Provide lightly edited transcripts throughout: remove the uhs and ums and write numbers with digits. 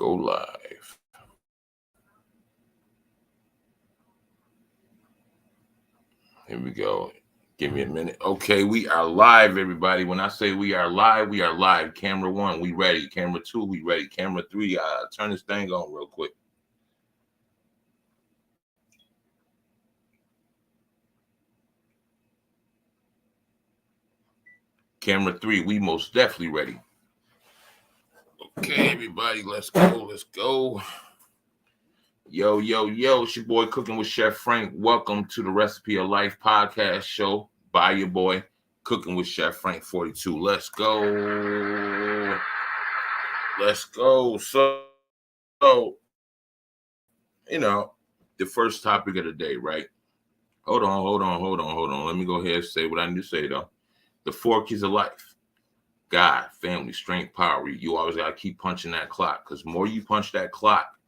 Go live. Here we go. Give me a minute. Okay, we are live, everybody. When I say we are live, we are live. Camera one, we ready. Camera two, we ready. Camera three, turn this thing on real quick. Camera three, we most definitely ready. Okay, everybody, let's go. Let's go. Yo, yo, yo, it's your boy Cooking with Chef Frank. Welcome to the Recipe of Life podcast show by your boy Cooking with Chef Frank 42. Let's go. Let's go. So, you know, the first topic of the day, right? Hold on. Let me go ahead and say what I need to say, though. The four keys of life: God, family, strength, power. You always got to keep punching that clock, because more you punch that clock,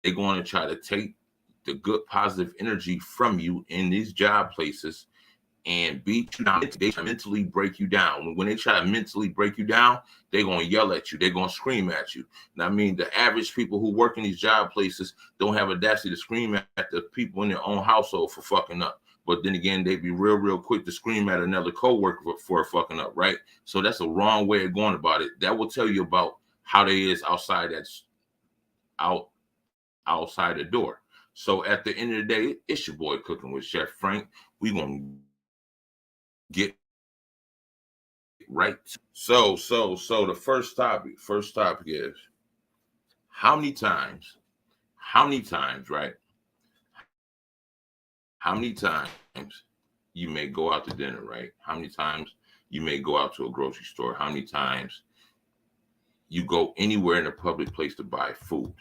they're going to try to take the good positive energy from you in these job places and beat you down. They mentally break you down. When they try to mentally break you down, they're going to yell at you. They're going to scream at you. And I mean, the average people who work in these job places don't have audacity to scream at the people in their own household for fucking up. But then again, they'd be real quick to scream at another coworker for fucking up, right? So that's a wrong way of going about it. That will tell you about how they is outside outside the door. So at the end of the day, it's your boy Cooking with Chef Frank. We gonna get right. So the first topic is how many times, right? How many times you may go out to dinner, right? How many times you may go out to a grocery store? How many times you go anywhere in a public place to buy food?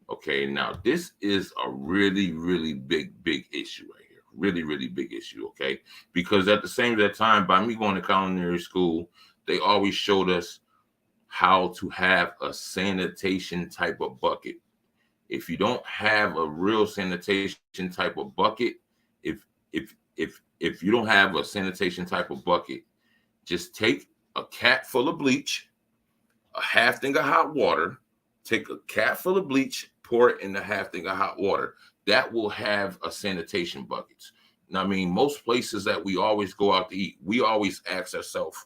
Okay, now this is a really big issue right here. Really big issue, okay? Because at the same time, by me going to culinary school, they always showed us how to have a sanitation type of bucket. If you don't have a real sanitation type of bucket, if you don't have a sanitation type of bucket, just take a cat full of bleach, a half thing of hot water, take a cat full of bleach, pour it in the half thing of hot water. That will have a sanitation buckets. Now, I mean, most places that we always go out to eat, we always ask ourselves,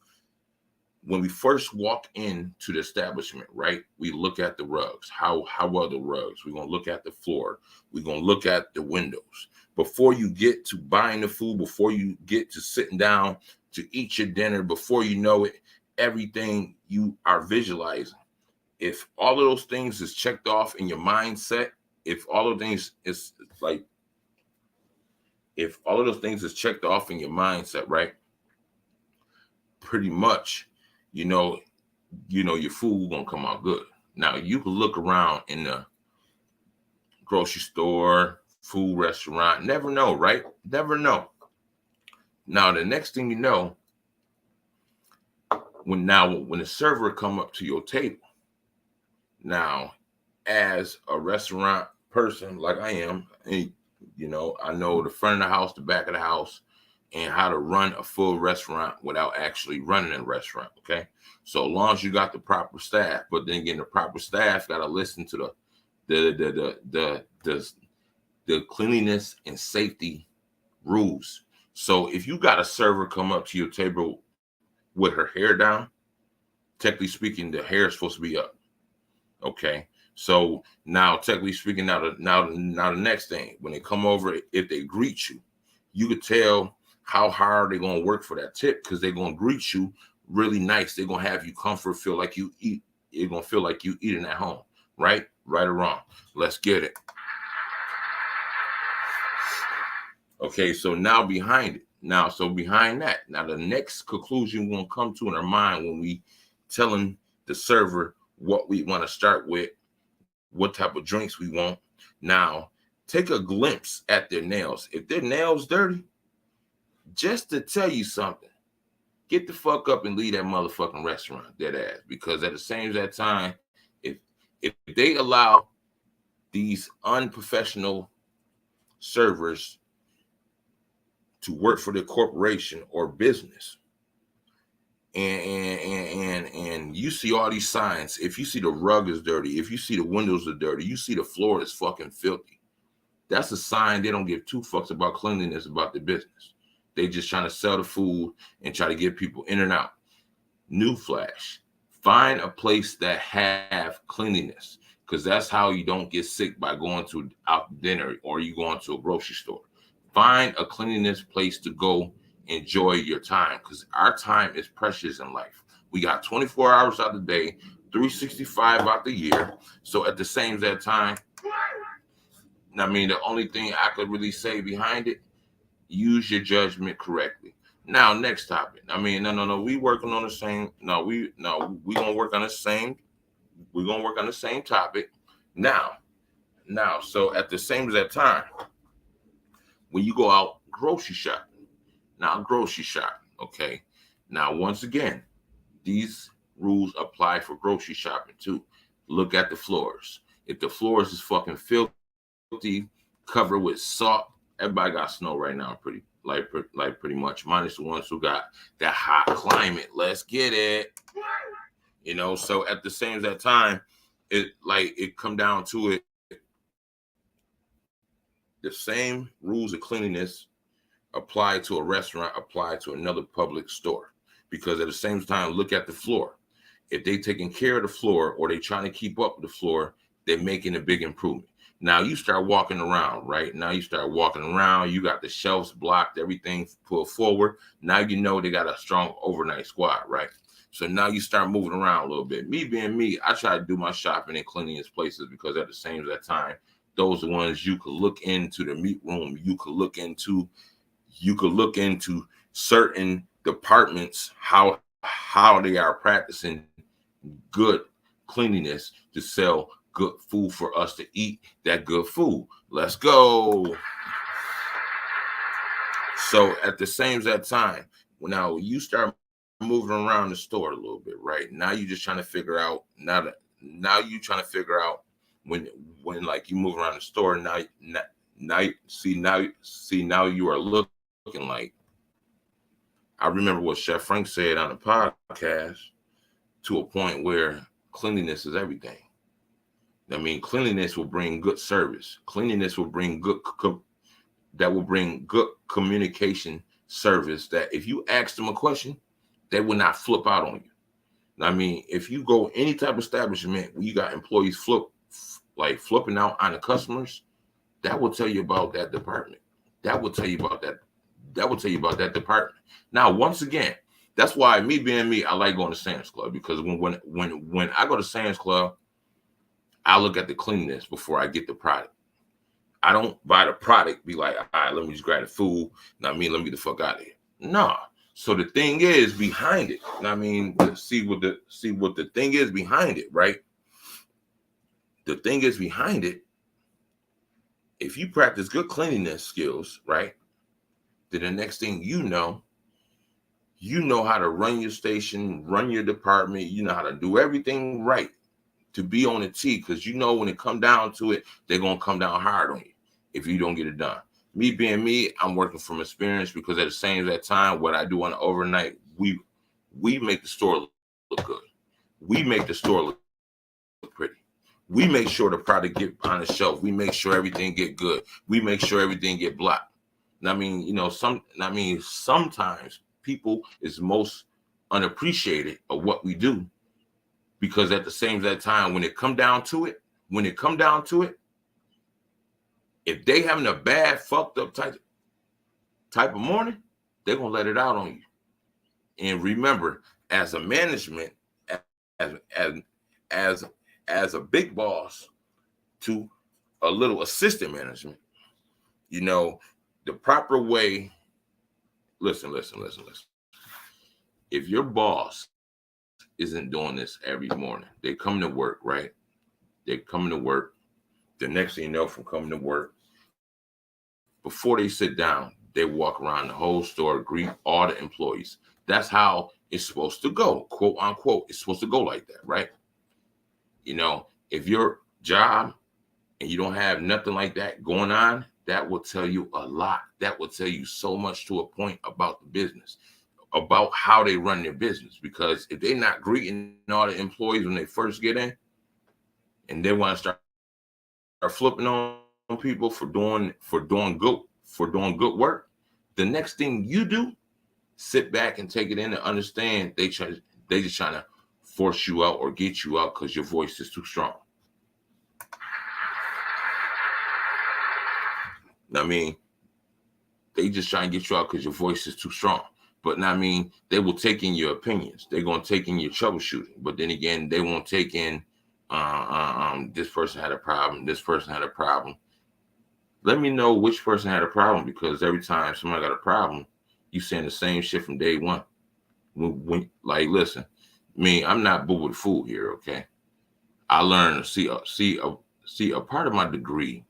when we first walk into the establishment, right? We look at the rugs. How are the rugs? We're going to look at the floor. We're going to look at the windows. Before you get to buying the food, before you get to sitting down to eat your dinner, before you know it, everything you are visualizing. If all of those things is checked off in your mindset, if all of things is like, if all of those things is checked off in your mindset, right? Pretty much, you know your food gonna come out good. Now you can look around in the grocery store, food restaurant, never know, right? Never know. Now the next thing you know, when the server come up to your table, now as a restaurant person like I am, and, I know the front of the house, the back of the house, and how to run a full restaurant without actually running a restaurant. Okay, so as long as you got the proper staff, but then again, the proper staff got to listen to the cleanliness and safety rules. So if you got a server come up to your table with her hair down, technically speaking, the hair is supposed to be up. Okay, so now technically speaking, now the next thing, when they come over, if they greet you, you could tell how hard they're gonna work for that tip, because they're gonna greet you really nice. They're gonna have you comfort, feel like you eat. You're gonna feel like you eating at home, right? Right or wrong? Let's get it. Okay, so now behind that, now the next conclusion we're gonna come to in our mind when we telling the server what we want to start with, what type of drinks we want. Now, take a glimpse at their nails. If their nails dirty, just to tell you something, get the fuck up and leave that motherfucking restaurant, dead ass. Because at the same time, if they allow these unprofessional servers to work for the corporation or business, and you see all these signs. If you see the rug is dirty, if you see the windows are dirty, you see the floor is fucking filthy, that's a sign they don't give two fucks about cleanliness, about the business. They just trying to sell the food and try to get people in and out. Newsflash: find a place that have cleanliness, because that's how you don't get sick by going to out dinner or you going to a grocery store. Find a cleanliness place to go enjoy your time, because our time is precious in life. We got 24 hours out of the day, 365 out the year. So at the same that time, I mean, the only thing I could really say behind it, use your judgment correctly. Now, next topic. I mean, no. We working on the same. We gonna work on the same. We're gonna work on the same topic. Now. So at the same as that time, when you go out grocery shopping, okay. Now, once again, these rules apply for grocery shopping too. Look at the floors. If the floors is fucking filthy, covered with salt, everybody got snow right now, pretty much, minus the ones who got that hot climate. Let's get it. So at the same that time, it come down to it. The same rules of cleanliness apply to a restaurant, apply to another public store. Because at the same time, look at the floor. If they taking care of the floor or they trying to keep up with the floor, they're making a big improvement. Now you start walking around, right? You got the shelves blocked, everything pulled forward. Now you know they got a strong overnight squad, right? So now you start moving around a little bit. Me being me, I try to do my shopping in cleanliness places, because at the same time, those are ones you could look into the meat room. You could look into certain departments, how they are practicing good cleanliness to sell good food for us to eat that good food. Let's go. So at the same time, now you start moving around the store a little bit, right? Now you're just trying to figure out, now you trying to figure out when like you move around the store, now you are looking like, I remember what Chef Frank said on the podcast, to a point where cleanliness is everything. I mean, cleanliness will bring good service. Cleanliness will bring good communication service, that if you ask them a question, they will not flip out on you. I mean, if you go any type of establishment where you got employees flipping out on the customers, that will tell you about that department. That will tell you about that department. Now, once again, that's why, me being me, I like going to Sam's Club, because when I go to Sam's Club, I look at the cleanliness before I get the product. I don't buy the product, be like, all right, let me just grab the food. Let me get the fuck out of here. No. So the thing is behind it. See what the thing is behind it, right? The thing is behind it. If you practice good cleanliness skills, right, then the next thing you know how to run your station, run your department. You know how to do everything right to be on the T, because when it come down to it, they're going to come down hard on you if you don't get it done. Me being me, I'm working from experience, because at the same time, what I do on the overnight, we make the store look good. We make the store look pretty. We make sure the product get on the shelf. We make sure everything get good. We make sure everything get blocked. Sometimes people is most unappreciated of what we do, because at the same time, when it come down to it, if they having a bad, fucked up type of morning, they're gonna let it out on you. And remember, as a management, as a big boss to a little assistant management, the proper way. Listen. If your boss isn't doing this every morning, they come to work, right? They come to work. The next thing you know, from coming to work, before they sit down, they walk around the whole store, greet all the employees. That's how it's supposed to go, quote unquote. It's supposed to go like that, right? If your job and you don't have nothing like that going on, that will tell you a lot. That will tell you so much, to a point, about the business, about how they run their business. Because if they're not greeting all the employees when they first get in, and they want to start flipping on people for doing good work, the next thing you do, sit back and take it in and understand they just trying to force you out or get you out because your voice is too strong. I mean, they just try and get you out because your voice is too strong. But I mean, they will take in your opinions. They're gonna take in your troubleshooting. But then again, they won't take in this person had a problem. This person had a problem. Let me know which person had a problem, because every time somebody got a problem, you saying the same shit from day one. When like, listen, I'm not boo with the fool here, okay? I learned to see a part of my degree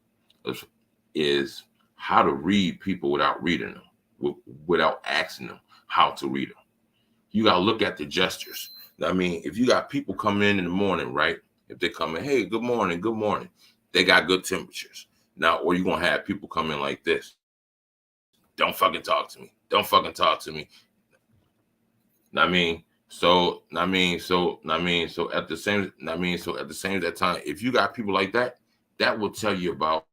is how to read people without reading them, without asking them how to read them. You got to look at the gestures. I mean, if you got people coming in the morning, right? If they come in, hey, good morning, they got good temperatures. Now, or you're going to have people come in like this. Don't fucking talk to me. Don't fucking talk to me. So at the same time, if you got people like that, that will tell you about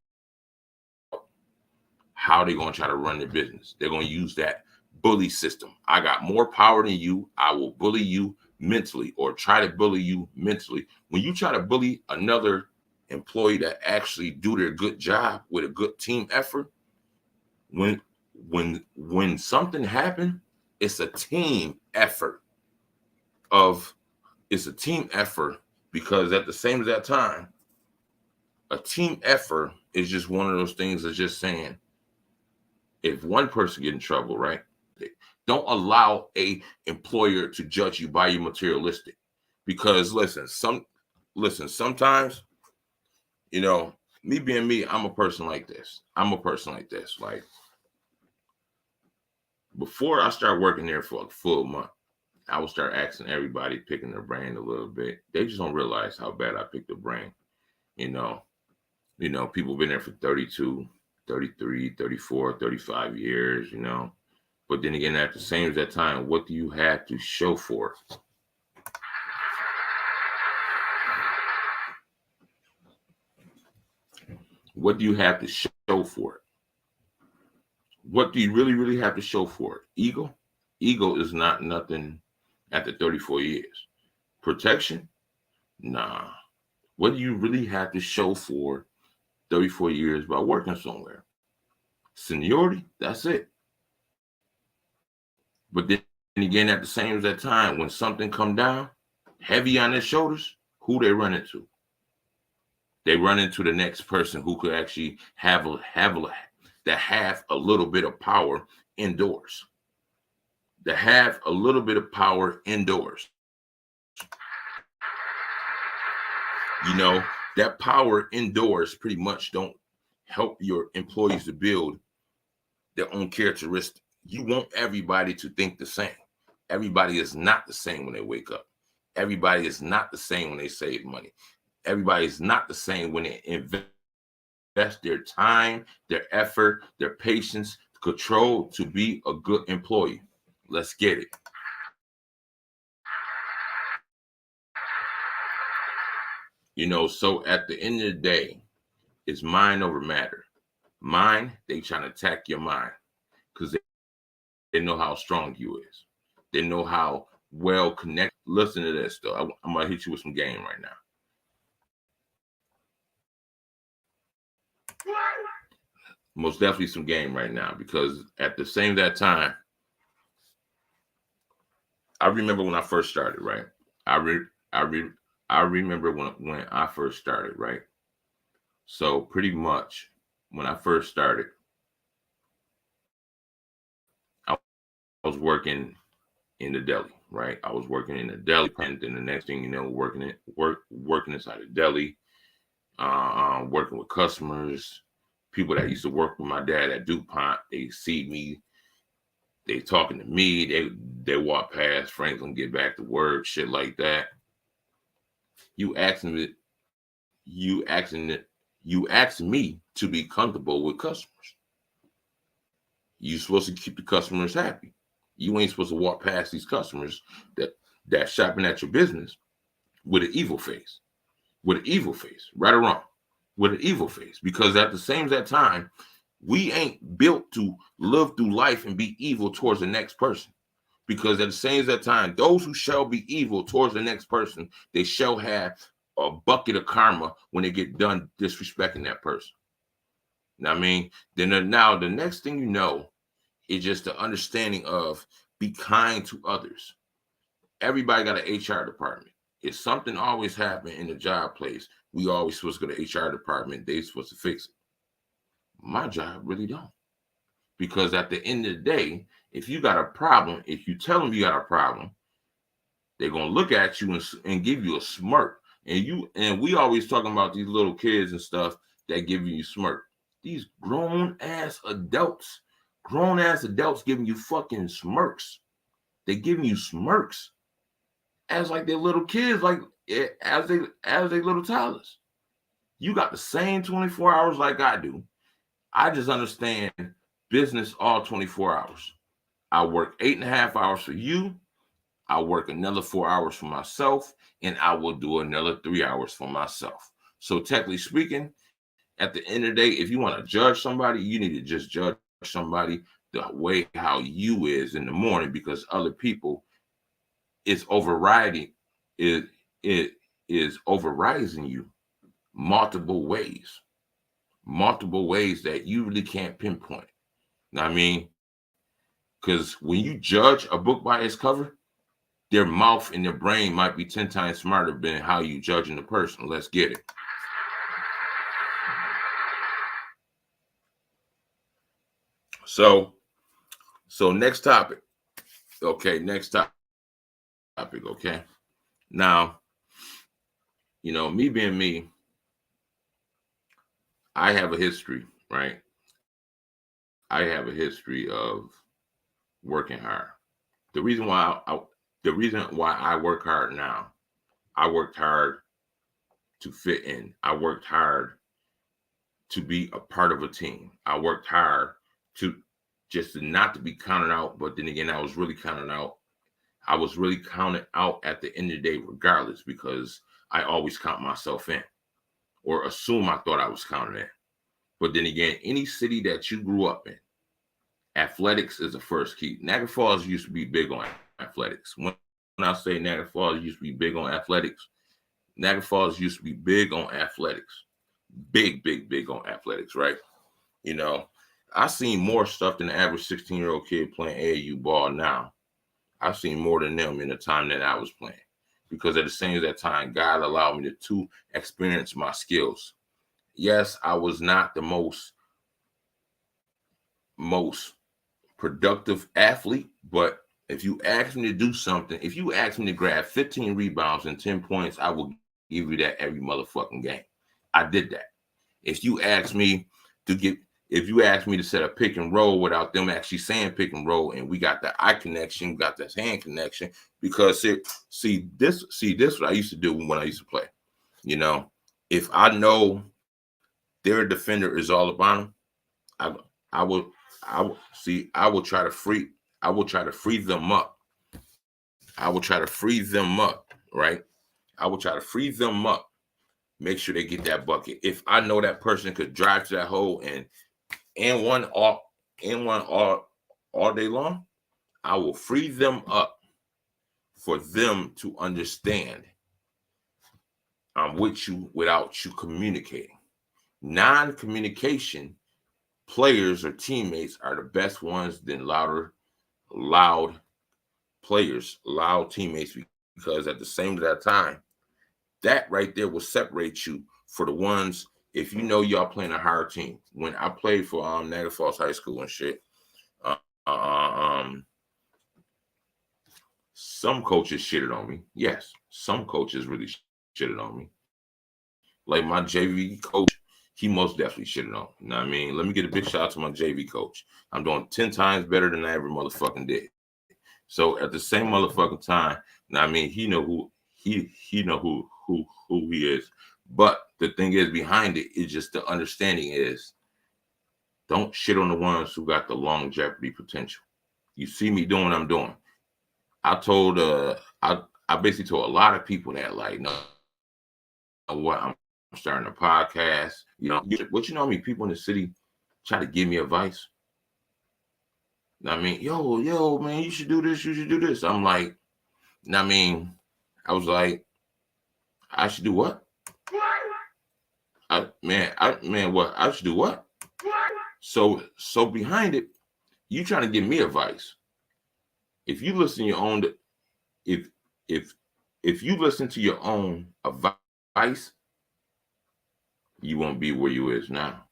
how they're going to try to run their business. They're going to use that bully system. I got more power than you. I will bully you mentally, or try to bully you mentally. When you try to bully another employee that actually do their good job with a good team effort, when something happened, it's a team effort. It's a team effort, because at the same time, a team effort is just one of those things that's just saying, if one person get in trouble, right? Don't allow a employer to judge you by your materialistic. Because sometimes, me being me, I'm a person like this. Like, before I start working there for a full month, I will start asking everybody, picking their brain a little bit. They just don't realize how bad I picked their brain. People been there for 32, 33, 34, 35 years, But then again, at the same time, what do you have to show for it? What do you have to show for it? What do you really, really have to show for it? Ego? Ego is not nothing after 34 years. Protection? Nah. What do you really have to show for 34 years by working somewhere? Seniority? That's it. But then again, at the same time, when something come down heavy on their shoulders, who they run into? They run into the next person who could actually have a little bit of power indoors. To have a little bit of power indoors. That power indoors pretty much don't help your employees to build their own characteristics. You want everybody to think the same. Everybody is not the same when they wake up. Everybody is not the same when they save money. Everybody is not the same when they invest their time, their effort, their patience, control to be a good employee. Let's get it. So at the end of the day, it's mind over matter. Mind, they trying to attack your mind because they know how strong you is. They know how well connected. Listen to this, though. I'm going to hit you with some game right now. Most definitely some game right now, because at the same time, I remember when I first started, right? I remember when I first started, right? So pretty much when I first started, I was working in the deli, right? I was working in the deli, and then the next thing you know, working inside the deli, working with customers, people that used to work with my dad at DuPont. They see me, they talking to me, they walk past Franklin, get back to work, shit like that. You asking me to be comfortable with customers. You're supposed to keep the customers happy. You ain't supposed to walk past these customers that shopping at your business with an evil face, right or wrong, with an evil face. Because at the same time, we ain't built to live through life and be evil towards the next person. Because at the same time, those who shall be evil towards the next person, they shall have a bucket of karma when they get done disrespecting that person. Now, I mean, now the next thing you know is just the understanding of be kind to others. Everybody got an HR department. If something always happen in the job place, we always supposed to go to HR department. They supposed to fix it. My job really don't. Because at the end of the day, if you got a problem, if you tell them you got a problem, they're gonna look at you and give you a smirk. And we always talking about these little kids and stuff that give you smirk. These grown ass adults giving you fucking smirks. They giving you smirks as like they're little kids, like as they little toddlers. You got the same 24 hours like I do. I just understand business all 24 hours. I work 8.5 hours for you. I work another 4 hours for myself, and I will do another 3 hours for myself. So technically speaking, at the end of the day, if you want to judge somebody, you need to just judge somebody the way how you is in the morning, because other people is overriding it is overriding you multiple ways that you really can't pinpoint. Now, I mean, because when you judge a book by its cover, their mouth and their brain might be 10 times smarter than how you judging the person. Let's get it. So next topic. Okay, next topic. Okay. Now, me being me, I have a history, right? I have a history of working hard. The reason why I work hard now, I worked hard to fit in. I worked hard to be a part of a team. I worked hard to just not to be counted out, but then again, I was really counted out. I was really counted out at the end of the day, regardless, because I always count myself in, or assume I thought I was counted in. But then again, any city that you grew up in, athletics is the first key. Niagara Falls used to be big on athletics. When I say Niagara Falls used to be big on athletics, Niagara Falls used to be big on athletics. Big on athletics, right? I've seen more stuff than the average 16-year-old kid playing AAU ball now. I've seen more than them in the time that I was playing. Because at the same time, God allowed me to experience my skills. Yes, I was not the most productive athlete, but if you ask me to do something, if you ask me to grab 15 rebounds and 10 points, I will give you that every motherfucking game. I did that. If you ask me to set a pick and roll without them actually saying pick and roll, and we got the eye connection, got this hand connection, because see this what I used to do when I used to play. If I know their defender is all about them, I will try to free them up. I will try to free them up, right? I will try to free them up. Make sure they get that bucket. If I know that person could drive to that hole and one all day long, I will free them up for them to understand I'm with you without you communicating. Non-communication players or teammates are the best ones than loud players, loud teammates, because at the same time, that right there will separate you for the ones, if you know y'all playing a hard team. When I played for Niagara Falls High School and shit, some coaches shitted on me. Yes, some coaches really shitted on me. Like my JV coach, he most definitely shitted on me. You know what I mean? Let me get a big shout out to my JV coach. I'm doing 10 times better than I ever motherfucking did. So at the same motherfucking time, you know what I mean, he know who he is. But the thing is, behind it is just the understanding is, don't shit on the ones who got the longevity potential. You see me doing what I'm doing. I told I basically told a lot of people that, like, no, what, I'm starting a podcast. What you know, I mean, people in the city try to give me advice. I mean, yo, man, you should do this, you should do this. I'm like, I mean, I was like, I should do what? Man, what? I should do what? So behind it, you trying to give me advice. If you listen to your own, if if if you listen to your own advice, you won't be where you is now.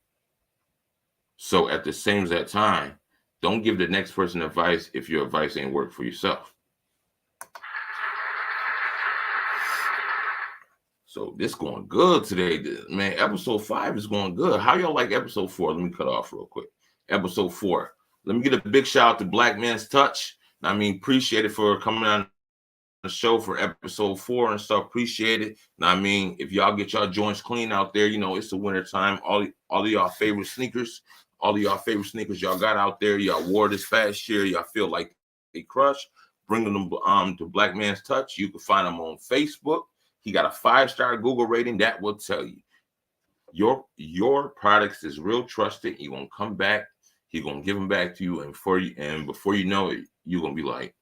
So at the same exact time, don't give the next person advice if your advice ain't work for yourself. So this going good today, man. Episode 5 is going good. How y'all like episode 4? Let me cut off real quick. Episode 4. Let me get a big shout out to Black Man's Touch. I mean, appreciate it for coming on the show for episode 4 and stuff. Appreciate it. I mean, if y'all get y'all joints clean out there, it's the winter time. All of y'all favorite sneakers, y'all got out there, y'all wore this past year, y'all feel like they crush. Bring them to Black Man's Touch. You can find them on Facebook. He got a 5-star Google rating. That will tell you your products is real trusted. He gonna come back. He gonna give them back to you, and before you know it, you're gonna be like,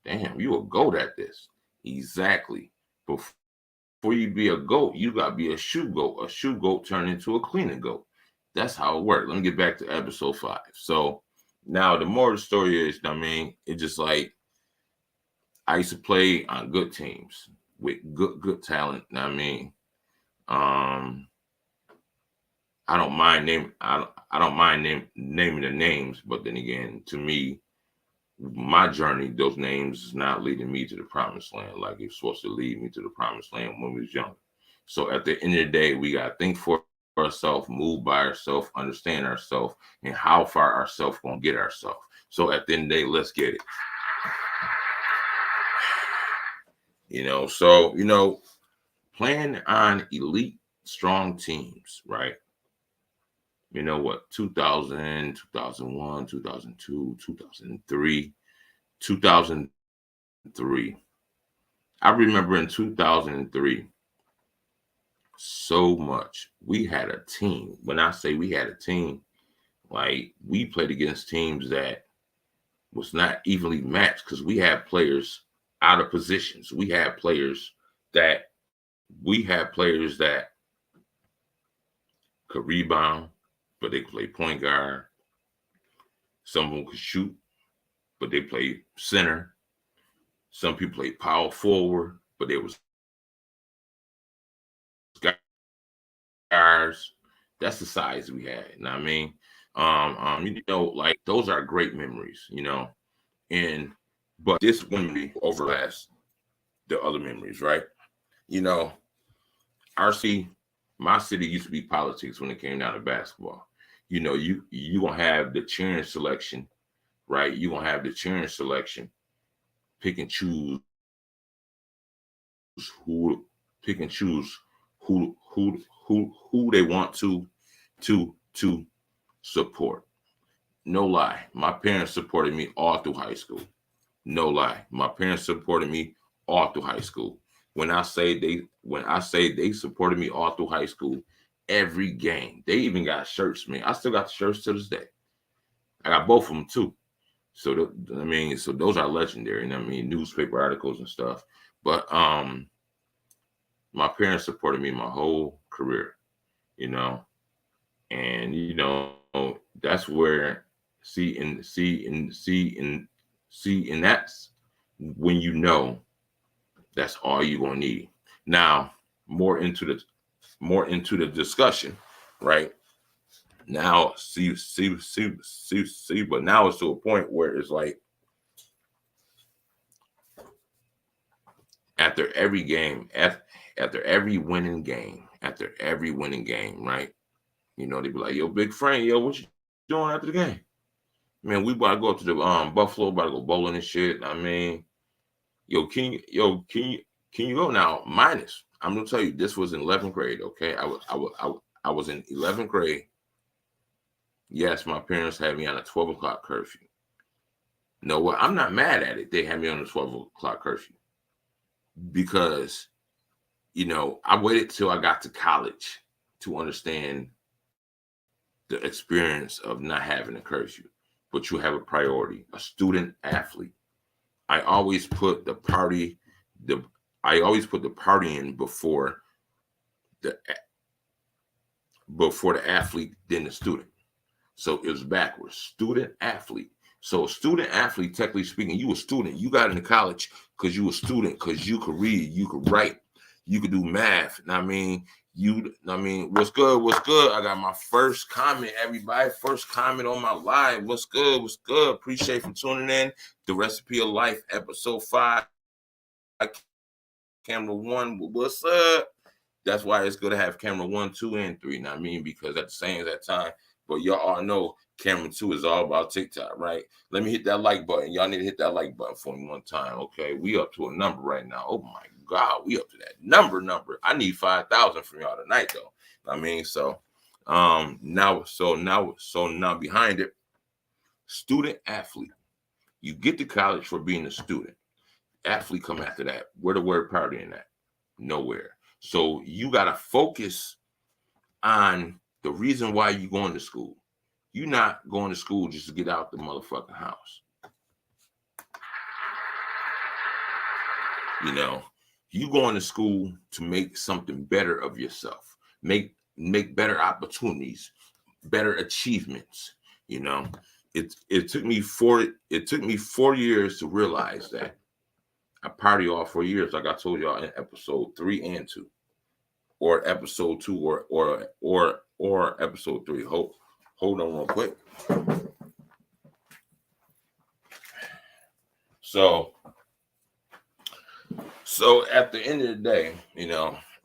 damn, you a goat at this. Exactly. Before you be a goat, you gotta be a shoe goat. A shoe goat turned into a cleaning goat. That's how it works. Let me get back to episode 5. So now the more of the story is, I mean, it's just like I used to play on good teams with good talent. I mean, I don't mind naming the names, but then again, to me, my journey, those names is not leading me to the promised land like it's supposed to lead me to the promised land when we was young. So at the end of the day, we got to think for ourselves, move by ourselves, understand ourselves, and how far ourselves gonna get ourselves. So at the end of the day, let's get it. Playing on elite strong teams, right? 2000, 2001, 2002, 2003, 2003. I remember in 2003 so much. We had a team. When I say we had a team, like we played against teams that was not evenly matched because we had players out of positions. We had players that could rebound, but they could play point guard. Some of them could shoot, but they played center. Some people played power forward, but they was guards. That's the size we had. You know what I mean? Like those are great memories, but this memory overlaps the other memories, right? My city used to be politics when it came down to basketball. You gonna have the cheering selection, right? You gonna have the cheering selection, pick and choose who they want to support. No lie, my parents supported me all through high school. No lie, my parents supported me all through high school. When I say they supported me all through high school, every game. They even got shirts, man. I still got the shirts to this day. I got both of them too. So so those are legendary. Newspaper articles and stuff. But my parents supported me my whole career, and that's where and that's when that's all you're gonna need. Now, more into the discussion, right? Now, but now it's to a point where it's like after every game, after every winning game, right? They be like, "Yo, Big Frank, yo, what you doing after the game?" Man, we about to go up to the Buffalo, about to go bowling and shit. Yo, can you go now? Minus, I'm gonna tell you, this was in 11th grade. Okay, I was in 11th grade. Yes, my parents had me on a 12 o'clock curfew. know what? I'm not mad at it. They had me on the 12 o'clock curfew because, I waited till I got to college to understand the experience of not having a curfew. But you have a priority, a student athlete. I always put the the I always put the partying the before the athlete than the student. So it was backwards. Student athlete. So student athlete, technically speaking, you a student. You got into college because you a student, because you could read, you could write, you could do math. What's good? What's good? I got my first comment, everybody. First comment on my live. What's good? What's good? Appreciate for tuning in. The Recipe of Life, episode 5. Camera 1. What's up? That's why it's good to have camera 1, 2, and 3. Because at the same time, but y'all all know camera 2 is all about TikTok, right? Let me hit that like button. Y'all need to hit that like button for me one time, okay? We up to a number right now. Oh my God, we up to that number. I need 5,000 from y'all tonight, though. Now behind it, student athlete. You get to college for being a student. Athlete come after that. Where the word partying at? Nowhere. So you gotta focus on the reason why you going to school. You're not going to school just to get out the motherfucking house. You going to school to make something better of yourself, make better opportunities, better achievements. It took me 4 years to realize that. I party all 4 years, like I told y'all in episode 3 and 2, or episode 2, or episode 3. Hold on real quick. So at the end of the day,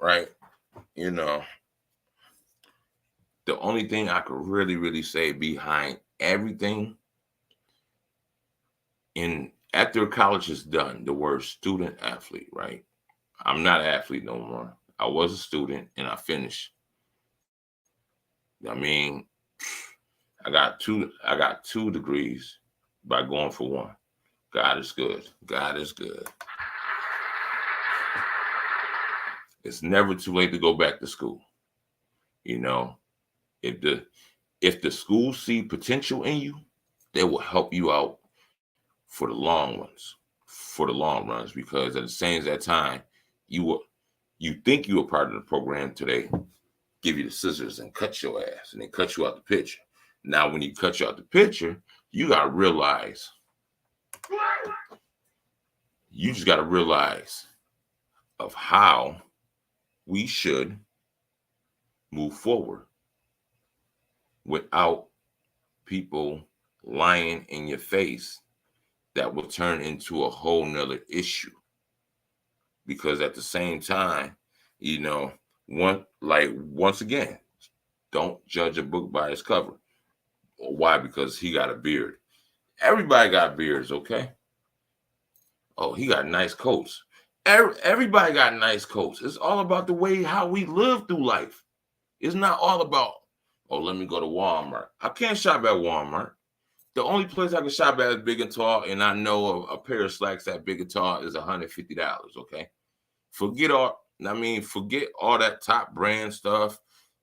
right? The only thing I could really say behind everything after college is done, the word student athlete, right? I'm not an athlete no more. I was a student and I finished. I got two degrees by going for one. God is good. God is good. It's never too late to go back to school. If the school see potential in you, they will help you out for the long runs, because at the same time, you think you were part of the program today, give you the scissors and cut your ass, and then cut you out the picture. Now, when you cut you out the picture, you just got to realize of how we should move forward without people lying in your face that will turn into a whole nother issue. Because at the same time, once again, don't judge a book by its cover. Why? Because he got a beard. Everybody got beards, okay? Oh, he got nice coats. Everybody got nice coats. It's all about the way how we live through life. It's not all about, let me go to Walmart. I can't shop at Walmart. The only place I can shop at is Big and Tall, and I know a pair of slacks at Big and Tall is $150, okay? Forget all that top brand stuff.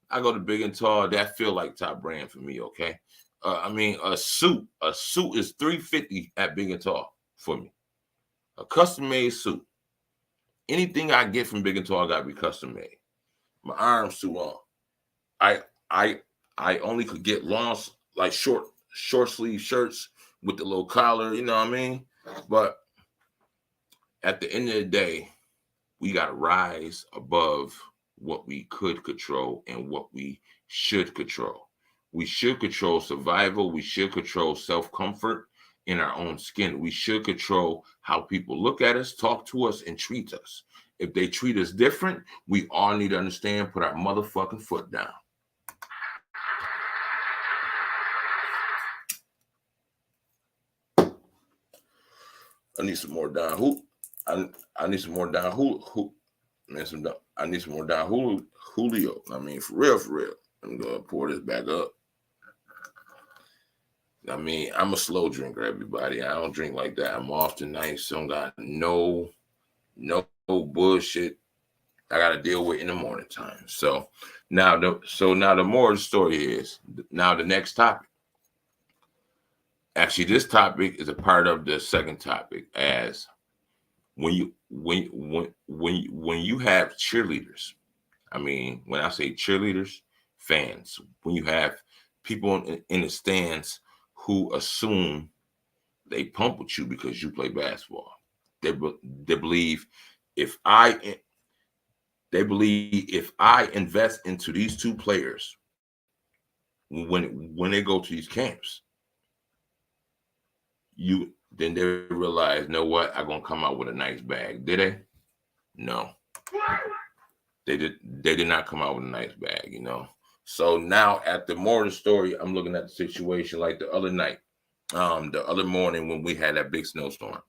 I go to Big and Tall. That feel like top brand for me, okay? A suit is $350 at Big and Tall for me. A custom made suit. Anything I get from Big and Tall got to be custom made. My arms too long. I only could get long, like short sleeve shirts with the little collar, you know what I mean? But at the end of the day, we got to rise above what we could control and what we should control. We should control survival. We should control self-comfort in our own skin. We should control how people look at us, talk to us, and treat us. If they treat us different, we all need to understand, put our motherfucking foot down. I need some more Don Julio. I need some more Don Julio. I need some more Don Julio. For real. I'm gonna pour this back up. I mean, I'm a slow drinker, everybody. I don't drink like that. I'm often nice. Don't got no bullshit I got to deal with in the morning time. So now the more of the story is now the next topic. Actually, this topic is a part of the second topic. As when you have cheerleaders, I mean, when I say cheerleaders, fans, when you have people in the stands who assume they pump with you because you play basketball. They believe if I they believe if I invest into these two players when they go to these camps, you then they realize, know what, I'm gonna come out with a nice bag. Did they? No. They did not come out with a nice bag, you know. So now at the more of the story, I'm looking at the situation like the other night. The other morning when we had that big snowstorm.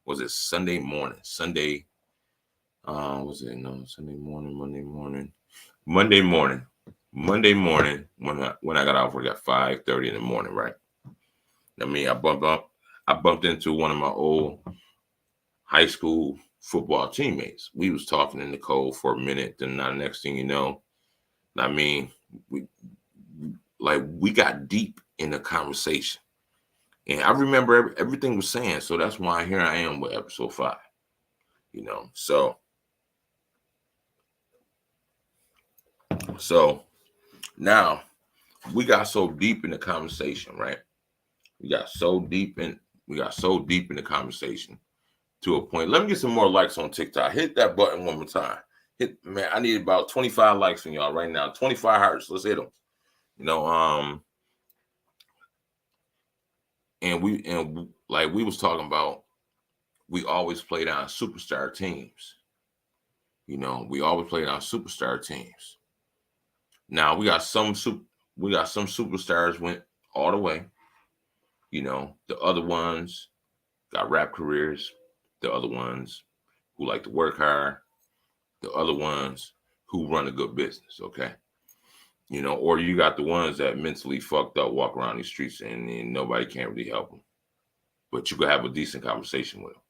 Was it Sunday morning? Sunday, was it no Sunday morning, Monday morning. Monday morning when I got off work at 5:30 in the morning, right? I mean, I bumped into one of my old high school football teammates. We was talking in the cold for a minute, then the next thing you know, I mean, we got deep in the conversation. And I remember everything was saying, so that's why here I am with episode 5. You know, so now we got so deep in the conversation, right? We got so deep in the conversation to a point. Let me get some more likes on TikTok. Hit that button one more time. Man, I need about 25 likes from y'all right now. 25 hearts. Let's hit them. You know, and we was talking about, we always played on superstar teams. You know, we always played on superstar teams. Now we got some superstars went all the way. You know, the other ones got rap careers. The other ones who like to work hard. The other ones who run a good business. Okay. You know, or you got the ones that mentally fucked up, walk around these streets and nobody can really help them. But you could have a decent conversation with them.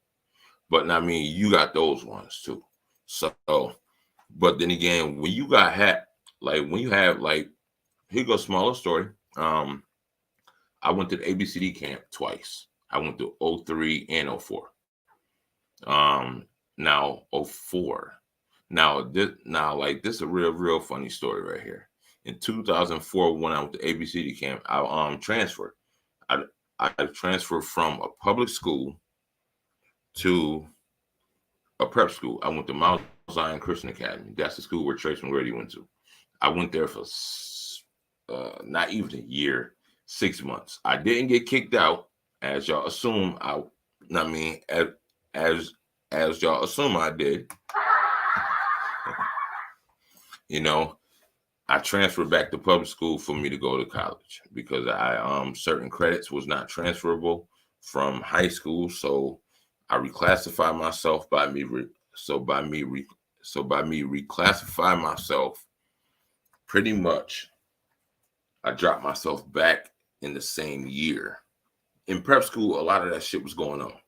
But I mean, you got those ones too. So, but then again, when you got when you have here goes smaller story. I went to the ABCD camp twice. I went to 03 and 04. Now 04. This is a real funny story right here. In 2004, when I went to ABCD camp, I transferred. I transferred from a public school to a prep school. I went to Mount Zion Christian Academy. That's the school where Trace McGrady went to. I went there for not even a year, 6 months. I didn't get kicked out, as y'all assume. As y'all assume I did. You know, I transferred back to public school for me to go to college because I certain credits was not transferable from high school, so I reclassified myself by me reclassify myself. Pretty much, I dropped myself back in the same year. In prep school, a lot of that shit was going on,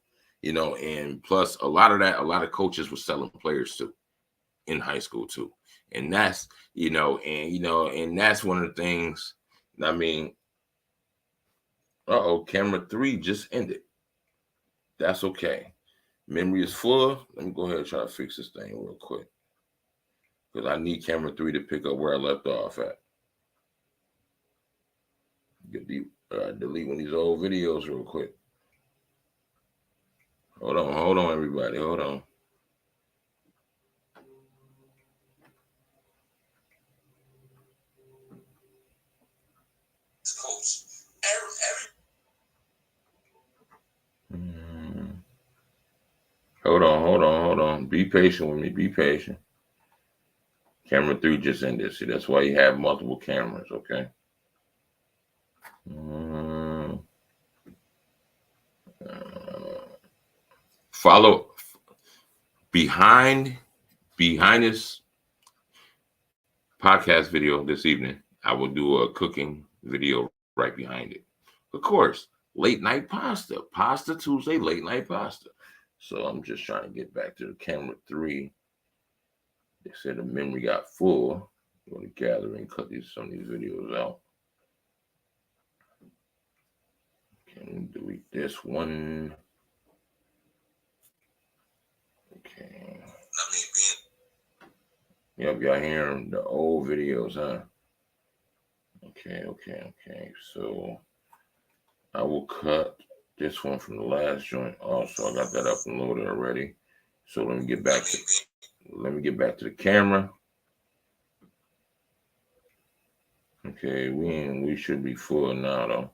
you know, and plus a lot of coaches were selling players too in high school too. And that's, and that's one of the things. I mean, camera 3 just ended. That's okay. Memory is full. Let me go ahead and try to fix this thing real quick, because I need camera 3 to pick up where I left off at. Delete one of these old videos real quick. Hold on, everybody. Hold on. Coach. Hold on. Be patient with me. Be patient. Camera 3 just ended. See, that's why you have multiple cameras, okay? Follow behind this podcast video this evening. I will do a cooking video right behind it, Of course, late night pasta. Pasta Tuesday, late night pasta. So I'm just trying to get back to the camera 3. They said the memory got full. I'm going to gather and cut some of these videos out. Can delete this one. Okay. Yep, y'all hearing the old videos, huh? Okay. So I will cut this one from the last joint. Also, I got that up and loaded already. So let me get back to the camera. Okay, we should be full now though.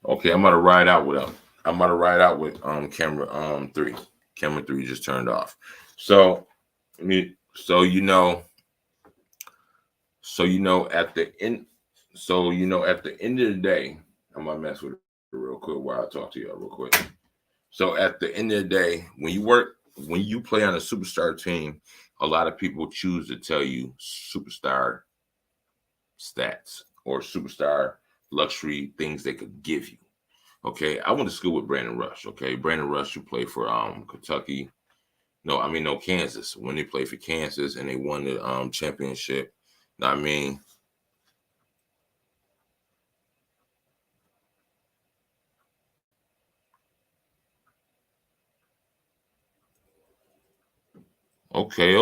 Okay, I'm gonna ride out with camera 3. Camera 3 just turned off. So at the end of the day, I'm gonna mess with it real quick while I talk to y'all real quick. So at the end of the day, when you play on a superstar team, a lot of people choose to tell you superstar stats or superstar luxury things they could give you. Okay, I went to school with Brandon Rush. Okay, Brandon Rush, who played for Kentucky. No, Kansas. When they played for Kansas and they won the championship. Know what I mean? Okay.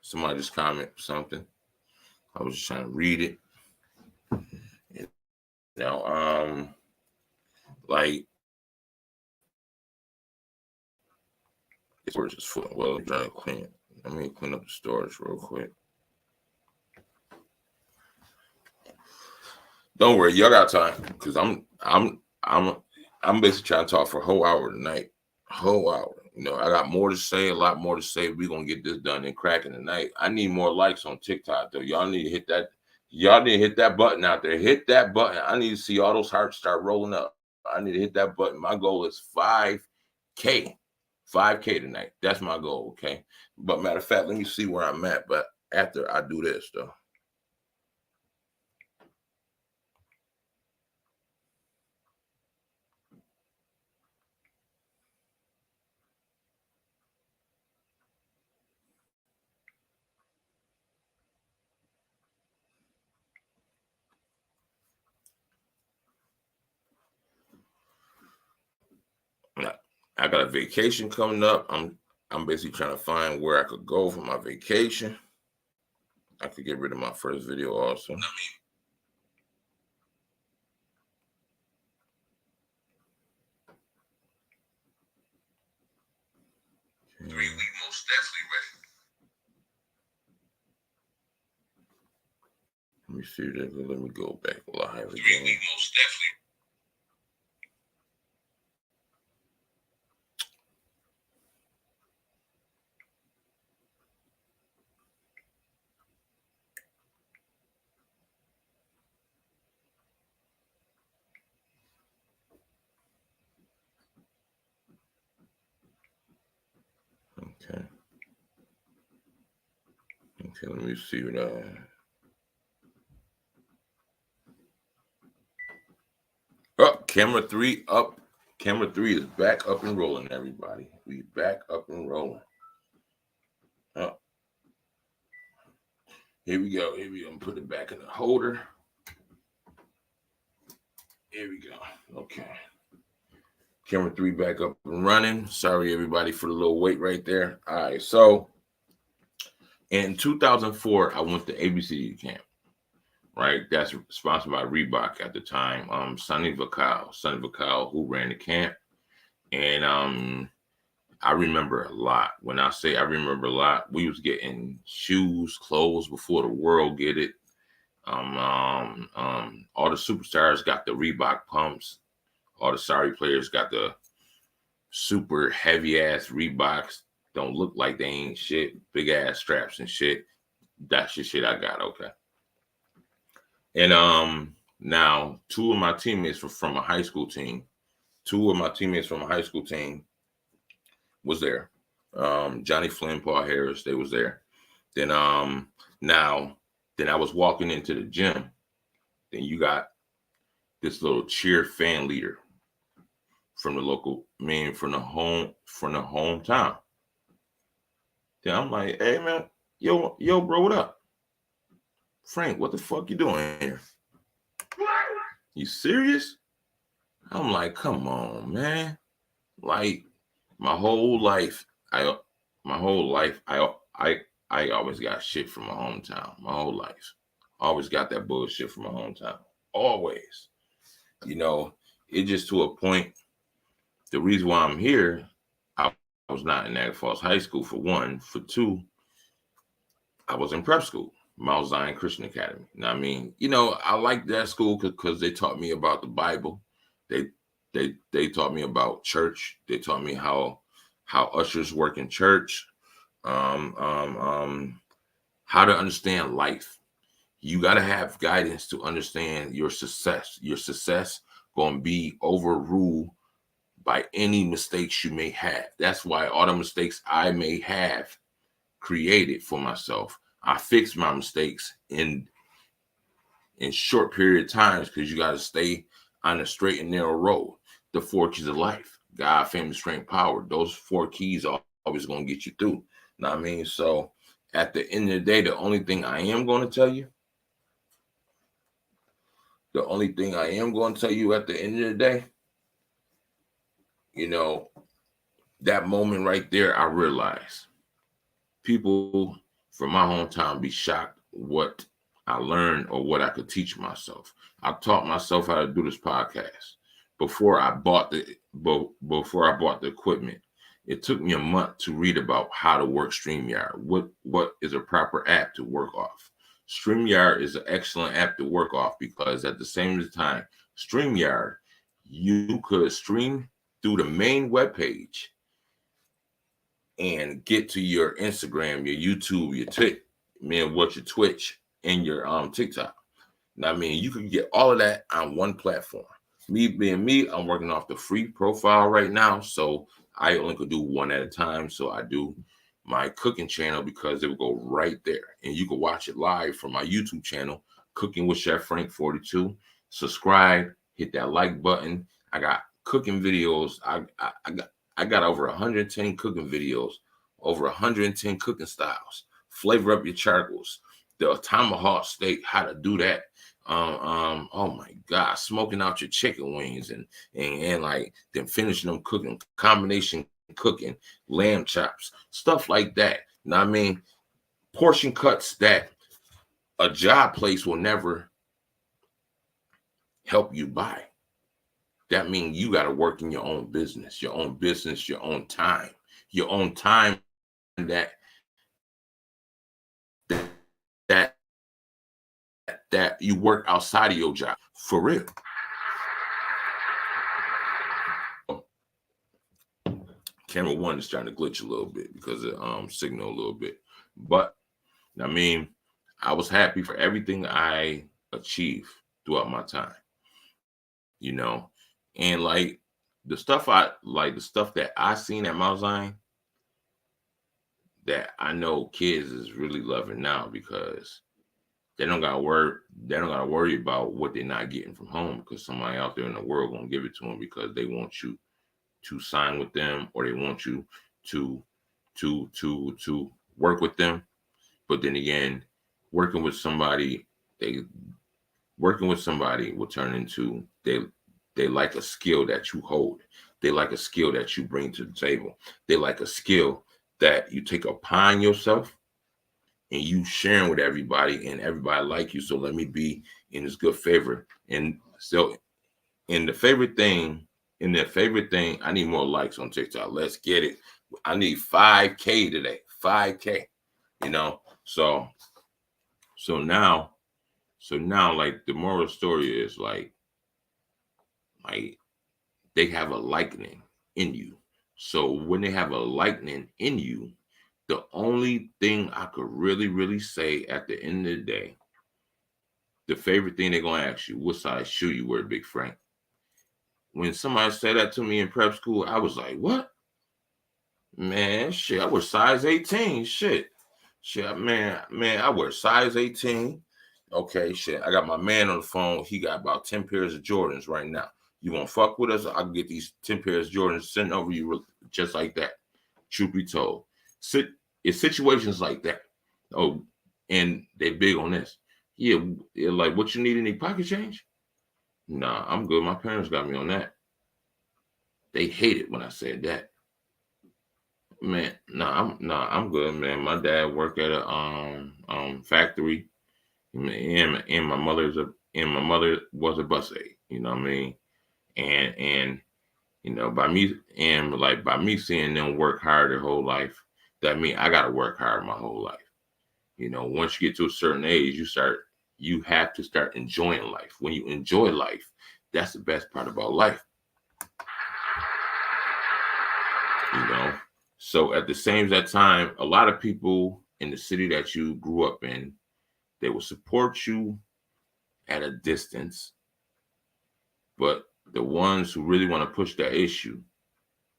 Somebody just comment something. I was just trying to read it. Like storage is full. Well, I'm trying to clean it. Let me clean up the storage real quick. Don't worry, y'all got time because I'm basically trying to talk for a whole hour tonight. Whole hour. I got more to say, a lot more to say. We're gonna get this done and cracking tonight. I need more likes on TikTok though. Y'all need to hit that. Y'all need to hit that button out there. Hit that button. I need to see all those hearts start rolling up. I need to hit that button. My goal is 5K. 5K tonight. That's my goal. Okay. But matter of fact, let me see where I'm at. But after I do this though. I got a vacation coming up. I'm basically trying to find where I could go for my vacation. I could get rid of my first video also. 3 weeks most definitely ready. Let me see that. Let me go back live again. 3 weeks most definitely. Okay, let me see what camera 3 up. Camera 3 is back up and rolling, everybody. We back up and rolling. Here we go. I'm put it back in the holder. Here we go. Okay. Camera 3 back up and running. Sorry, everybody, for the little wait right there. All right. So in 2004, I went to ABCD camp. Right. That's sponsored by Reebok at the time. Sonny Vaccaro, who ran the camp. And I remember a lot. When I say I remember a lot, we was getting shoes, clothes before the world get it. All the superstars got the Reebok pumps. All the sorry players got the super heavy ass Reeboks. Don't look like they ain't shit. Big ass straps and shit. That's the shit I got. Okay. And now 2 of my teammates were from a high school team. 2 of my teammates from a high school team was there. Johnny Flynn, Paul Harris, they was there. Then now Then I was walking into the gym. Then you got this little cheer fan leader from the local man from the hometown. Then I'm like, hey man, yo, bro, what up? Frank, what the fuck you doing here? You serious? I'm like, come on, man. Like my whole life, I I always got shit from my hometown. My whole life. Always got that bullshit from my hometown. Always. You know, it just to a point. The reason why I'm here, I was not in Niagara Falls High School for one. For two, I was in prep school, Mount Zion Christian Academy. Now, I mean, you know, I liked that school because they taught me about the Bible. They taught me about church. They taught me how ushers work in church. How to understand life. You got to have guidance to understand your success. Your success going to be overruled by any mistakes you may have. That's why all the mistakes I may have created for myself, I fix my mistakes in short period of times, because you got to stay on a straight and narrow road. The 4 keys of life: God, family, strength, power. Those 4 keys are always going to get you through. Know what I mean? So at the end of the day, the only thing I am going to tell you at the end of the day, you know, that moment right there, I realized people from my hometown be shocked what I learned or what I could teach myself. I taught myself how to do this podcast before I bought the equipment. It took me a month to read about how to work StreamYard. What is a proper app to work off? StreamYard is an excellent app to work off, because at the same time, StreamYard, you could stream through the main webpage and get to your Instagram, your YouTube, your Twitch, and your TikTok. Now, I mean, you can get all of that on one platform. Me being me, I'm working off the free profile right now, so I only could do one at a time. So I do my cooking channel because it will go right there, and you can watch it live from my YouTube channel, Cooking with Chef Frank 42. Subscribe, hit that like button. I got cooking videos. I got over 110 cooking videos, over 110 cooking styles. Flavor up your charcoals. The tomahawk steak, how to do that. Oh my God, smoking out your chicken wings and like then finishing them cooking, combination cooking, lamb chops, stuff like that. Now, I mean, portion cuts that a job place will never help you buy. That means you got to work in your own business, your own time that you work outside of your job, for real. Camera 1 is trying to glitch a little bit because of signal a little bit. But I mean, I was happy for everything I achieved throughout my time, you know, and like the stuff that I seen at Mount Zion, that I know kids is really loving now, because they don't gotta worry about what they're not getting from home, because somebody out there in the world gonna give it to them, because they want you to sign with them, or they want you to work with them. But then again, working with somebody will turn into they like a skill that you hold. They like a skill that you bring to the table. They like a skill that you take upon yourself and you sharing with everybody, and everybody like you. So let me be in this good favor. And so in their favorite thing, I need more likes on TikTok. Let's get it. I need 5K today. 5K. You know, so now, like the moral of the story is like they have a lightning in you. So when they have a lightning in you, the only thing I could really, really say at the end of the day, the favorite thing they're gonna ask you, what size shoe you wear, Big Frank? When somebody said that to me in prep school, I was like, what? Man, shit, I wear size 18. Shit, man, I wear size 18. Okay, shit. I got my man on the phone. He got about 10 pairs of Jordans right now. You want to fuck with us? I can get these 10 pairs of Jordans sent over you just like that. Truth be told. It's situations like that. Oh, and they big on this. Yeah, like what you need, any pocket change? Nah, I'm good. My parents got me on that. They hate it when I said that. Man, I'm good, man. My dad worked at a factory, and my mother was a bus aide. You know what I mean? And by me seeing them work hard their whole life, that means I gotta work hard my whole life. Once you get to a certain age, you have to start enjoying life. When you enjoy life, that's the best part about life. So at the same time, a lot of people in the city that you grew up in, they will support you at a distance. But the ones who really want to push that issue,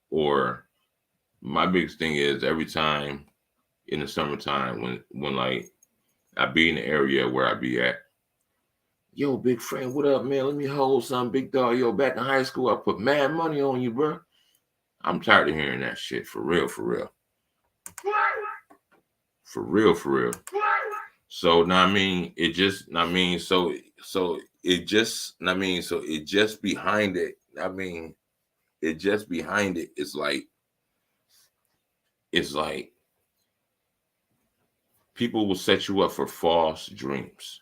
or my biggest thing is every time in the summertime when like I be in the area where I be at, yo, big friend, what up, man? Let me hold some, big dog. Yo, back in high school, I put mad money on you, bro. I'm tired of hearing that shit. For real. For real. So now I mean, it just I mean, so it just I mean, so it just behind it. I mean, it just behind it is like people will set you up for false dreams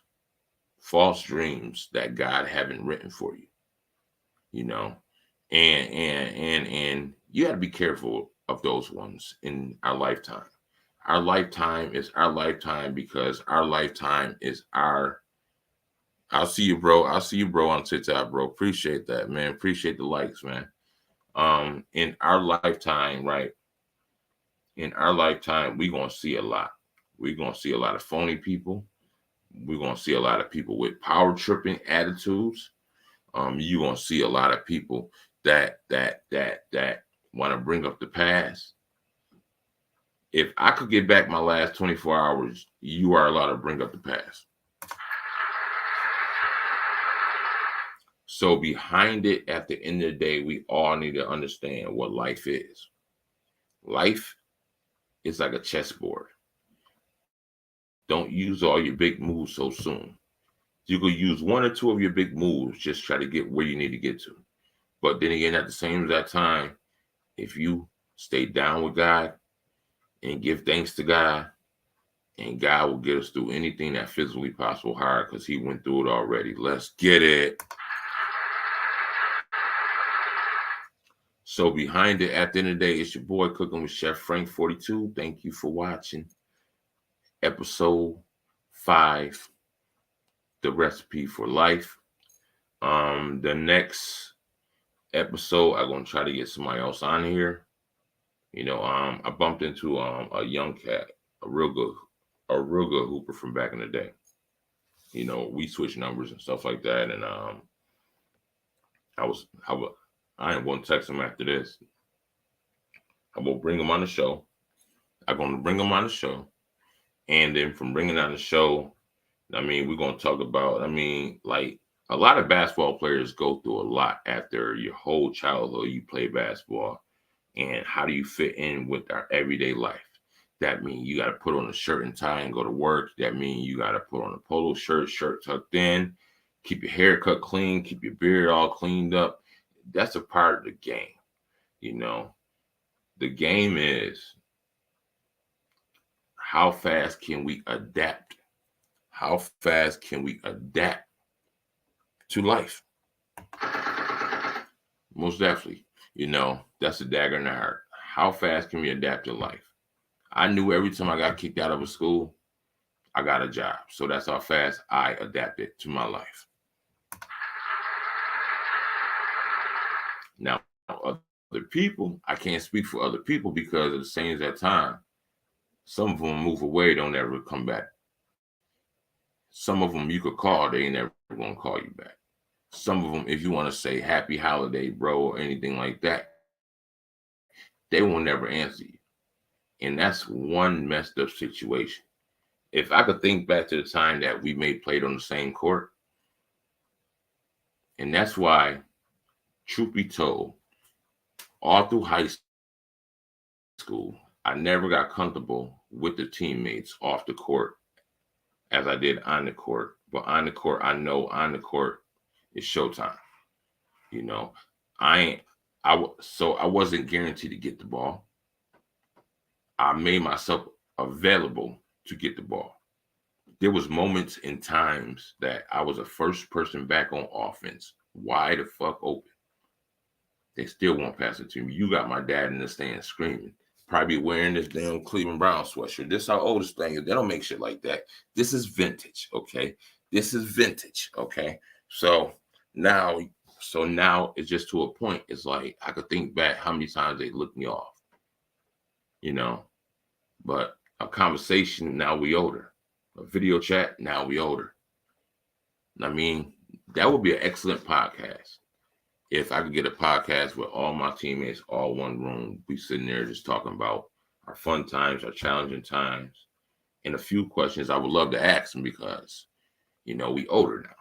that God haven't written for you. And you got to be careful of those ones in our lifetime. Our lifetime is our lifetime because our lifetime is our. I'll see you, bro. On TikTok, bro. Appreciate that, man. Appreciate the likes, man. In our lifetime, right? In our lifetime, we're gonna see a lot. We're gonna see a lot of phony people. We're gonna see a lot of people with power tripping attitudes. You're gonna see a lot of people that want to bring up the past. If I could get back my last 24 hours, you are allowed to bring up the past. So behind it, at the end of the day, we all need to understand what life is. Life is like a chessboard. Don't use all your big moves so soon. You could use one or two of your big moves, just try to get where you need to get to. But then again, at the same time, if you stay down with God and give thanks to God, and God will get us through anything that physically possible hard because he went through it already. Let's get it. So behind it, at the end of the day, it's your boy Cooking with Chef Frank 42. Thank you for watching episode 5, The Recipe for Life. The next episode, I'm gonna try to get somebody else on here. I bumped into a young cat, a real good hooper from back in the day. We switched numbers and stuff like that, and I am going to text him after this. I'm going to bring him on the show. I'm going to bring him on the show. And then from bringing on the show, I mean, we're going to talk about, like a lot of basketball players go through a lot after your whole childhood. You play basketball. And how do you fit in with our everyday life? That means you got to put on a shirt and tie and go to work. That means you got to put on a polo shirt tucked in, keep your haircut clean, keep your beard all cleaned up. That's a part of the game. The game is how fast can we adapt? How fast can we adapt to life? Most definitely. That's a dagger in the heart. How fast can we adapt to life? I knew every time I got kicked out of a school, I got a job. So that's how fast I adapted to my life. Now, other people, I can't speak for other people because at the same time, some of them move away, don't ever come back. Some of them you could call, they ain't never gonna call you back. Some of them, if you want to say happy holiday, bro, or anything like that, they will never answer you. And that's one messed up situation. if I could think back to the time that we may played on the same court, and that's why, truth be told, all through high school, I never got comfortable with the teammates off the court as I did on the court. But on the court, I know on the court is showtime. You know, so I wasn't guaranteed to get the ball. I made myself available to get the ball. There was moments and times that I was the first person back on offense, wide the fuck open. They still won't pass it to me. You got my dad in the stand screaming, probably wearing this damn Cleveland Brown sweatshirt. This is how old this thing is. They don't make shit like that. This is vintage, okay? This is vintage, okay? So now it's just to a point. It's like I could think back how many times they looked me off, you know. But a conversation, now we older. A video chat, now we older. I mean, that would be an excellent podcast. If I could get a podcast with all my teammates, all one room, we sitting there just talking about our fun times, our challenging times, and a few questions I would love to ask them because, you know, we older now.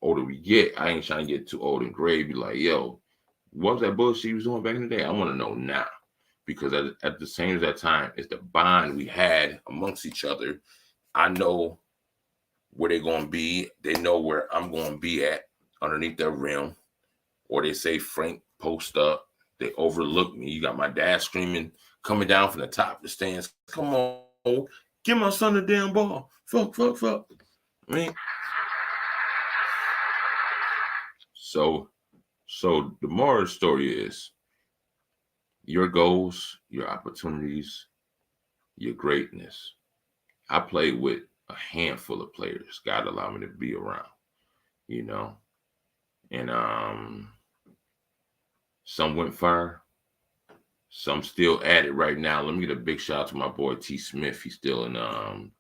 Older we get, I ain't trying to get too old and gray. Be like, yo, what was that bullshit you was doing back in the day? I want to know now. Because at the same that time, it's the bond we had amongst each other. I know where they're going to be. They know where I'm going to be at underneath their rim. Or they say, Frank, post up. They overlook me. You got my dad screaming, coming down from the top of the stands. Come on, give my son the damn ball. Fuck. I mean, so the moral of the story is your goals, your opportunities, your greatness. I played with a handful of players God allowed me to be around, you know. And some went far. Some still at it right now. Let me get a big shout out to my boy T. Smith. He's still in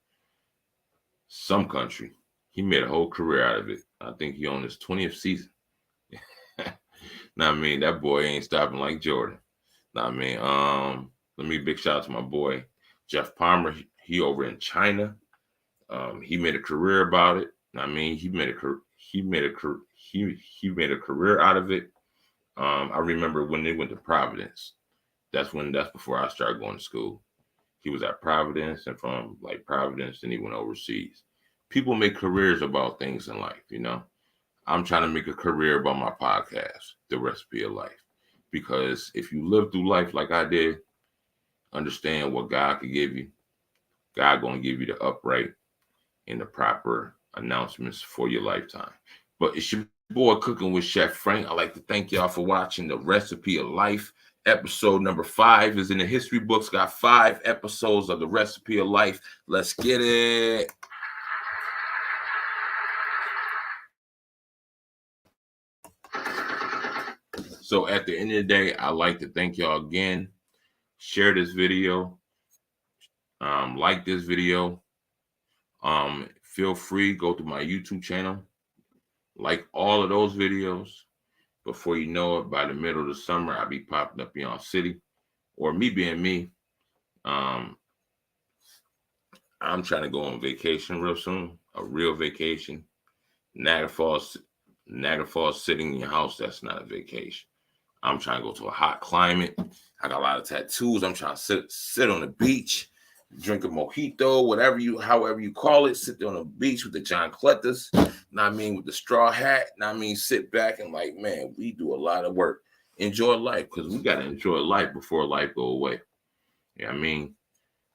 some country. He made a whole career out of it. I think he on his 20th season. Now, I mean, that boy ain't stopping like Jordan. Now, I mean, let me big shout out to my boy Jeff Palmer. He over in China. He made a career about it. I mean, he made a career out of it. I remember when they went to Providence. That's before I started going to school. He was at Providence, and from like Providence, then he went overseas. People make careers about things in life, you know. I'm trying to make a career about my podcast, The Recipe of Life. Because if you live through life like I did, understand what God could give you. God gonna give you the upright and the proper announcements for your lifetime. But it's your boy Cooking with Chef Frank. I'd like to thank y'all for watching The Recipe of Life. Episode number 5 is in the history books. Got 5 episodes of The Recipe of Life. Let's get it. So at the end of the day, I'd like to thank y'all again. Share this video. Like this video. Feel free, go to my YouTube channel. Like all of those videos. Before you know it, by the middle of the summer, I'll be popping up in y'all city. Or me being me. I'm trying to go on vacation real soon. A real vacation. Niagara Falls sitting in your house, that's not a vacation. I'm trying to go to a hot climate. I got a lot of tattoos. I'm trying to sit on the beach, drink a mojito, however you call it, sit there on the beach with the John Cletus, with the straw hat, sit back and like, man, we do a lot of work. Enjoy life, because we got to enjoy life before life go away. You know what I mean?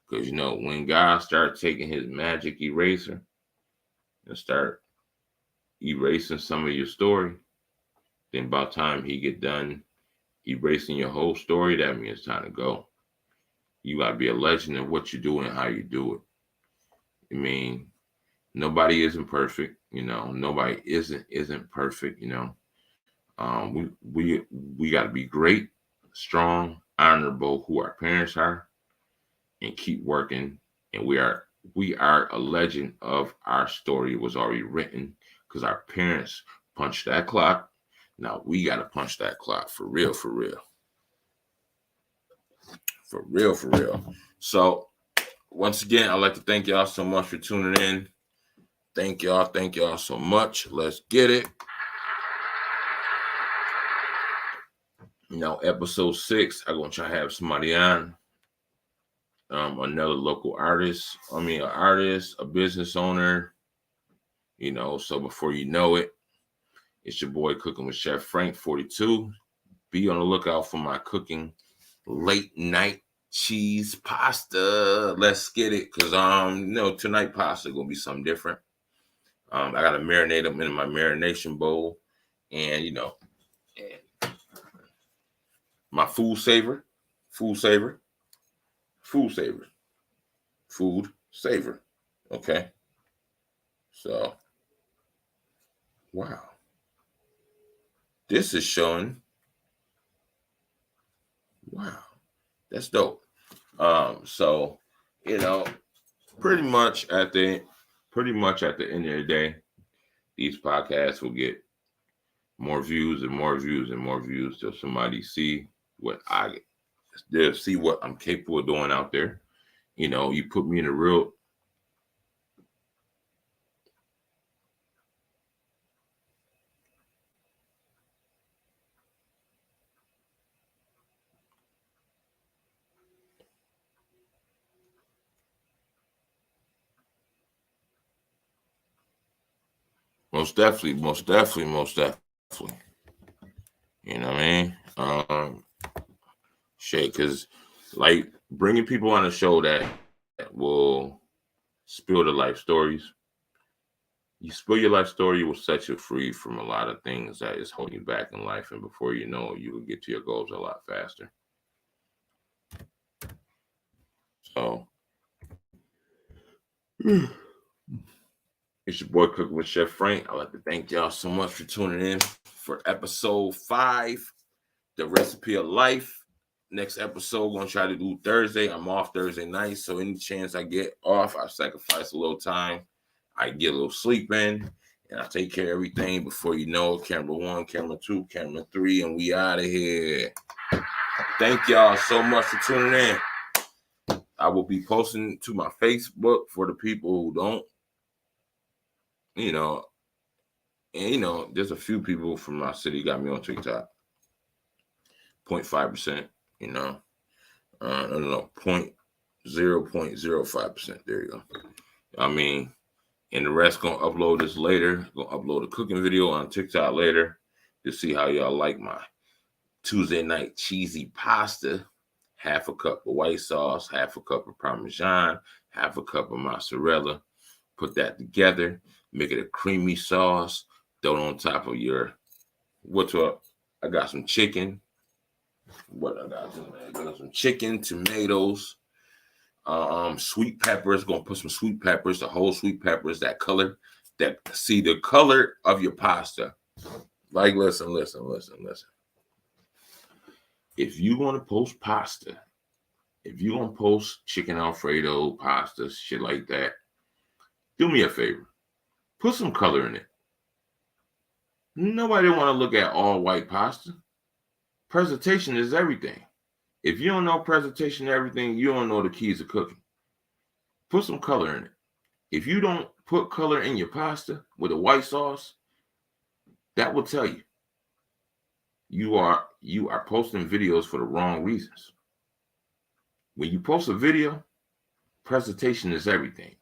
Because, you know, when God starts taking his magic eraser and start erasing some of your story, then about time he get done erasing your whole story, that means it's time to go. You got to be a legend in what you do and how you do it. I mean, nobody isn't perfect, you know. Nobody isn't perfect, you know. We got to be great, strong, honorable, who our parents are, and keep working. And we are a legend of our story. It was already written because our parents punched that clock. Now we got to punch that clock for real. For real. So once again, I'd like to thank y'all so much for tuning in. Thank y'all so much. Let's get it. Episode 6, I'm gonna try to have somebody on. Another local artist. An artist, a business owner. So before you know it, it's your boy Cooking with Chef Frank 42. Be on the lookout for my cooking late night cheese pasta. Let's get it, because tonight pasta gonna be something different. I gotta marinate them in my marination bowl, and my food saver. Okay, so wow, this is showing. Wow, that's dope. So pretty much at the end of the day, these podcasts will get more views and more views and more views till somebody see what I'm capable of doing out there. You put me in a real. Most definitely. You know what I mean? Shit, because like bringing people on a show that will spill the life stories. You spill your life story, will set you free from a lot of things that is holding you back in life. And before you know it, you will get to your goals a lot faster. So it's your boy Cooking with Chef Frank. I'd like to thank y'all so much for tuning in for episode 5, The Recipe of Life. Next episode, we're going to try to do Thursday. I'm off Thursday night, so any chance I get off, I sacrifice a little time. I get a little sleep in, and I take care of everything. Before you know it, camera 1, camera 2, camera 3, and we out of here. Thank y'all so much for tuning in. I will be posting to my Facebook for the people who don't. There's a few people from my city got me on TikTok. 0.5%, I don't know, 0.05%. There you go. And the rest gonna upload this later. Gonna upload a cooking video on TikTok later to see how y'all like my Tuesday night cheesy pasta. Half a cup of white sauce, half a cup of Parmesan, half a cup of mozzarella. Put that together, make it a creamy sauce. Throw it on top of your, what's up? I got some chicken. What I got? I got some chicken, tomatoes, sweet peppers. Gonna put some sweet peppers, the whole sweet peppers, that color, see the color of your pasta. Like, listen. If you want to post pasta, if you want to post chicken Alfredo, pasta, shit like that, do me a favor. Put some color in it. Nobody want to look at all white pasta. Presentation is everything. If you don't know presentation and everything, you don't know the keys of cooking. Put some color in it. If you don't put color in your pasta with a white sauce, that will tell you you are posting videos for the wrong reasons. When you post a video, presentation is everything.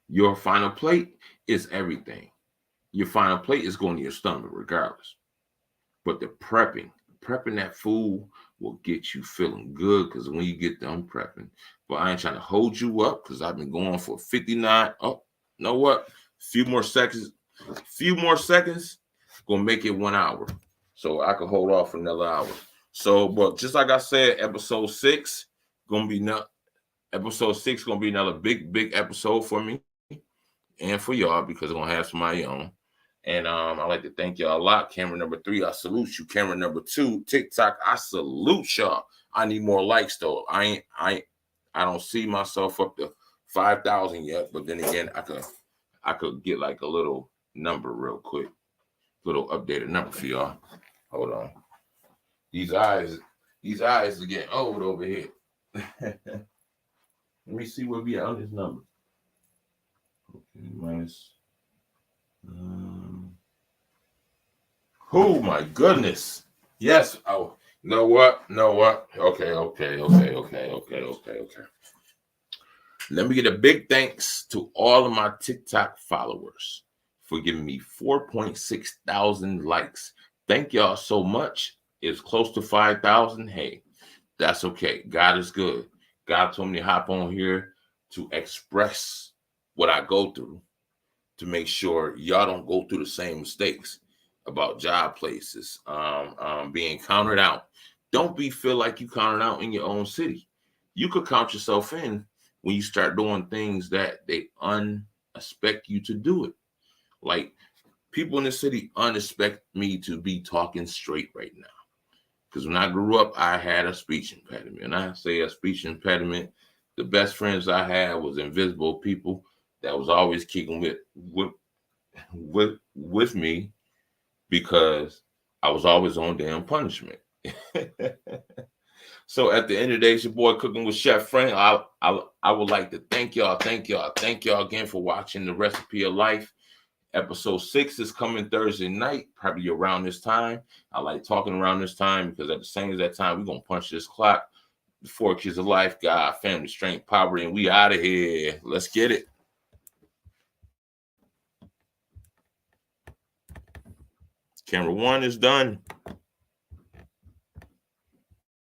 Your final plate is everything. Your final plate is going to your stomach regardless. But the prepping that food will get you feeling good, because when you get done prepping, but I ain't trying to hold you up because I've been going for 59. Oh, you know what? Few more seconds, gonna make it 1 hour. So I can hold off for another hour. So, but just like I said, episode 6 gonna be another big episode for me and for y'all, because I'm gonna have somebody on. And I'd like to thank y'all a lot. Camera number 3, I salute you. Camera number 2, TikTok, I salute y'all. I need more likes though. I don't see myself up to 5,000 yet, but then again, I could get like a little number real quick, little updated number for y'all. Hold on. These eyes are getting old over here. Let me see where we at on this number. Okay, minus. Oh my goodness. Yes. Oh, know what? Okay. Let me get a big thanks to all of my TikTok followers for giving me 4.6 thousand likes. Thank y'all so much. It's close to 5,000. Hey, that's okay. God is good. God told me to hop on here to express what I go through, to make sure y'all don't go through the same mistakes about job places, being counted out. Don't feel like you counted out in your own city. You could count yourself in when you start doing things that they unexpect you to do it. Like, people in the city unexpect me to be talking straight right now. Because when I grew up, I had a speech impediment. And I say a speech impediment, the best friends I had was invisible people that was always kicking with me, because I was always on damn punishment. So at the end of the day, it's your boy Cooking with Chef Frank. I would like to thank y'all again for watching The Recipe of Life. Episode 6 is coming Thursday night, probably around this time. I like talking around this time because at the same as that time, we're going to punch this clock. The 4 Keys of Life, God, family, strength, poverty, and we out of here. Let's get it. Camera 1 is done.